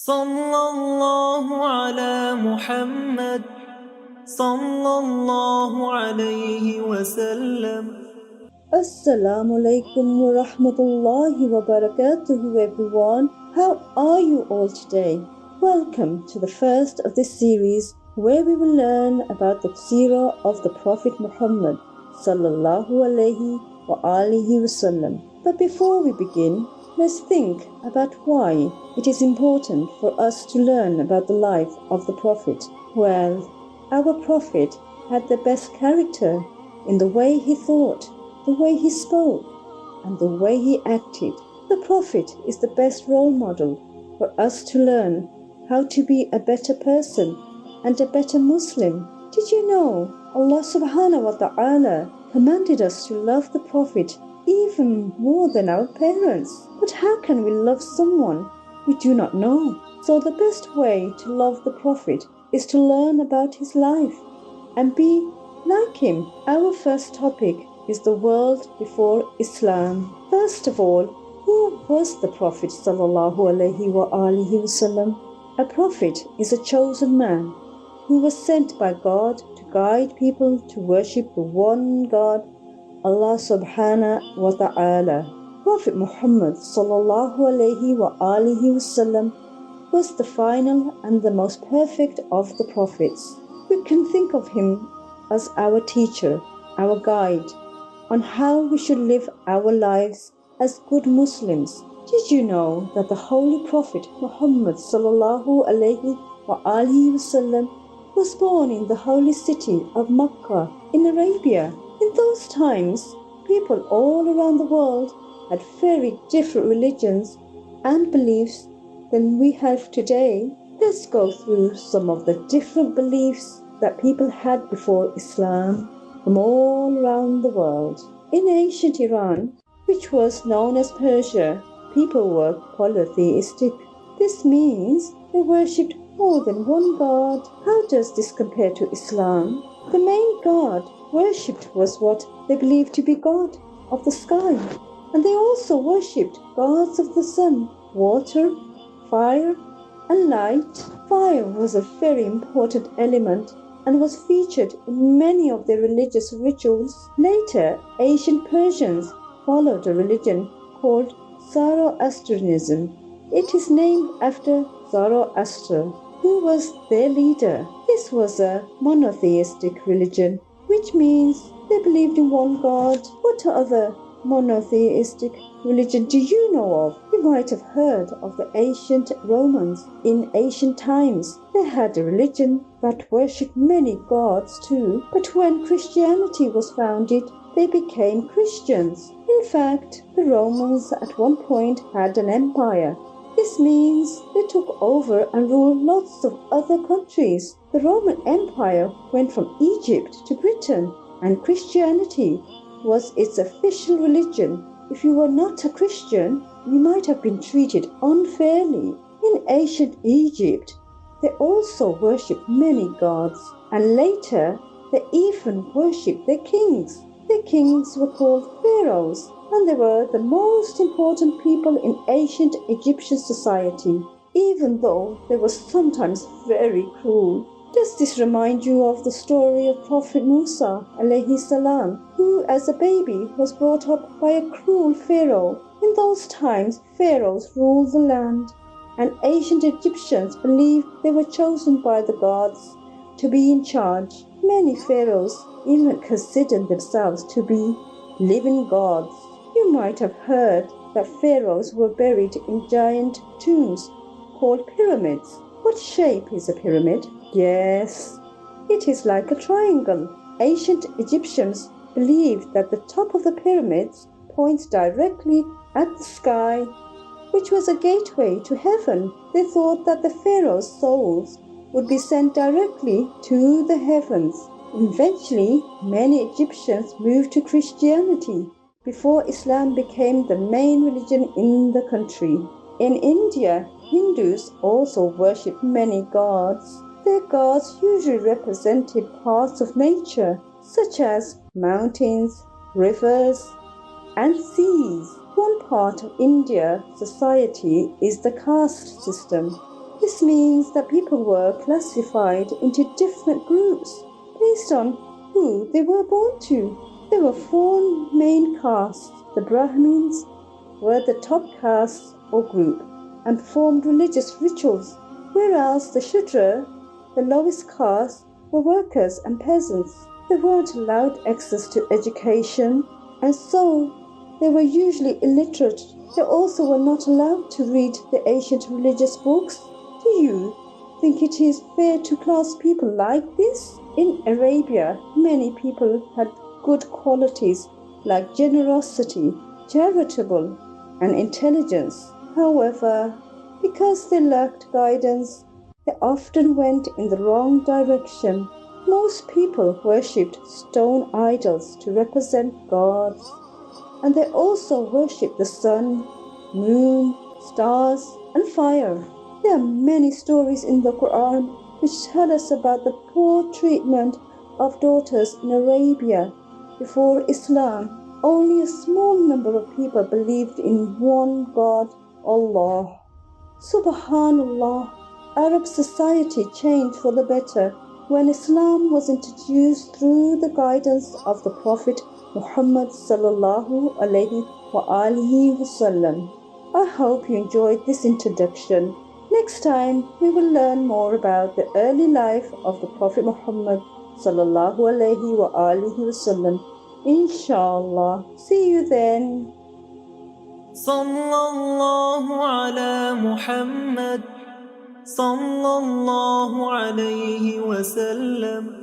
صلى الله على محمد صلى الله عليه وسلم. Assalamu alaikum wa rahmatullahi wa barakatuhu everyone. How are you all today? Welcome to the first of this series where we will learn about the Seerah of the Prophet Muhammad sallallahu alaihi wa alihi wasallam. But before we begin, let's think about why it is important for us to learn about the life of the Prophet. Well, our Prophet had the best character in the way he thought, the way he spoke, and the way he acted. The Prophet is the best role model for us to learn how to be a better person and a better Muslim. Did you know Allah subhanahu wa ta'ala commanded us to love the Prophet even more than our parents? But how can we love someone we do not know? So the best way to love the Prophet is to learn about his life and be like him. Our first topic is the world before Islam. First of all, who was the Prophet sallallahu alaihi wasallam? A prophet is a chosen man who was sent by God to guide people to worship the one God, Allah subhanahu wa ta'ala. Prophet Muhammad sallallahu alaihi wasallam was the final and the most perfect of the prophets. We can think of him as our teacher, our guide, on how we should live our lives as good Muslims. Did you know that the Holy Prophet Muhammad sallallahu alaihi wasallam was born in the holy city of Makkah in Arabia? In those times, people all around the world had very different religions and beliefs than we have today. Let's go through some of the different beliefs that people had before Islam from all around the world. In ancient Iran, which was known as Persia, people were polytheistic. This means they worshipped more than one god. How does this compare to Islam? The main god worshipped was what they believed to be God of the sky, and they also worshipped gods of the sun, water, fire, and light. Fire was a very important element and was featured in many of their religious rituals. Later, ancient Persians followed a religion called Zoroastrianism. It is named after Zoroaster, who was their leader. This was a monotheistic religion, which means they believed in one God. What other monotheistic religion do you know of? You might have heard of the ancient Romans. In ancient times, they had a religion that worshipped many gods too, but when Christianity was founded, they became Christians. In fact, the Romans at one point had an empire. This means they took over and ruled lots of other countries. The Roman Empire went from Egypt to Britain, and Christianity was its official religion. If you were not a Christian, you might have been treated unfairly. In ancient Egypt, they also worshipped many gods, and later they even worshipped their kings. Their kings were called pharaohs, and they were the most important people in ancient Egyptian society, even though they were sometimes very cruel. Does this remind you of the story of Prophet Musa alayhi salam, who as a baby was brought up by a cruel pharaoh? In those times, pharaohs ruled the land, and ancient Egyptians believed they were chosen by the gods to be in charge. Many pharaohs even considered themselves to be living gods. You might have heard that pharaohs were buried in giant tombs called pyramids. What shape is a pyramid? Yes, it is like a triangle. Ancient Egyptians believed that the top of the pyramids points directly at the sky, which was a gateway to heaven. They thought that the pharaoh's souls would be sent directly to the heavens. Eventually, many Egyptians moved to Christianity before Islam became the main religion in the country. In India, Hindus also worship many gods. Their gods usually represented parts of nature, such as mountains, rivers, and seas. One part of India society is the caste system. This means that people were classified into different groups based on who they were born to. There were four main castes. The Brahmins were the top caste or group and performed religious rituals, whereas the Shudra, the lowest caste, were workers and peasants. They weren't allowed access to education, and so they were usually illiterate. They also were not allowed to read the ancient religious books. Do you think it is fair to class people like this? In Arabia, many people had good qualities like generosity, charitable, and intelligence. However, because they lacked guidance, they often went in the wrong direction. Most people worshipped stone idols to represent gods, and they also worshipped the sun, moon, stars, and fire. There are many stories in the Quran which tell us about the poor treatment of daughters in Arabia before Islam. Only a small number of people believed in one God, Allah. Subhanallah, Arab society changed for the better when Islam was introduced through the guidance of the Prophet Muhammad sallallahu alaihi wasallam. I hope you enjoyed this introduction. Next time, we will learn more about the early life of the Prophet Muhammad sallallahu alaihi wasallam. Inshallah. See you then. Sallallahu ala Muhammad, sallallahu alayhi wa sallam.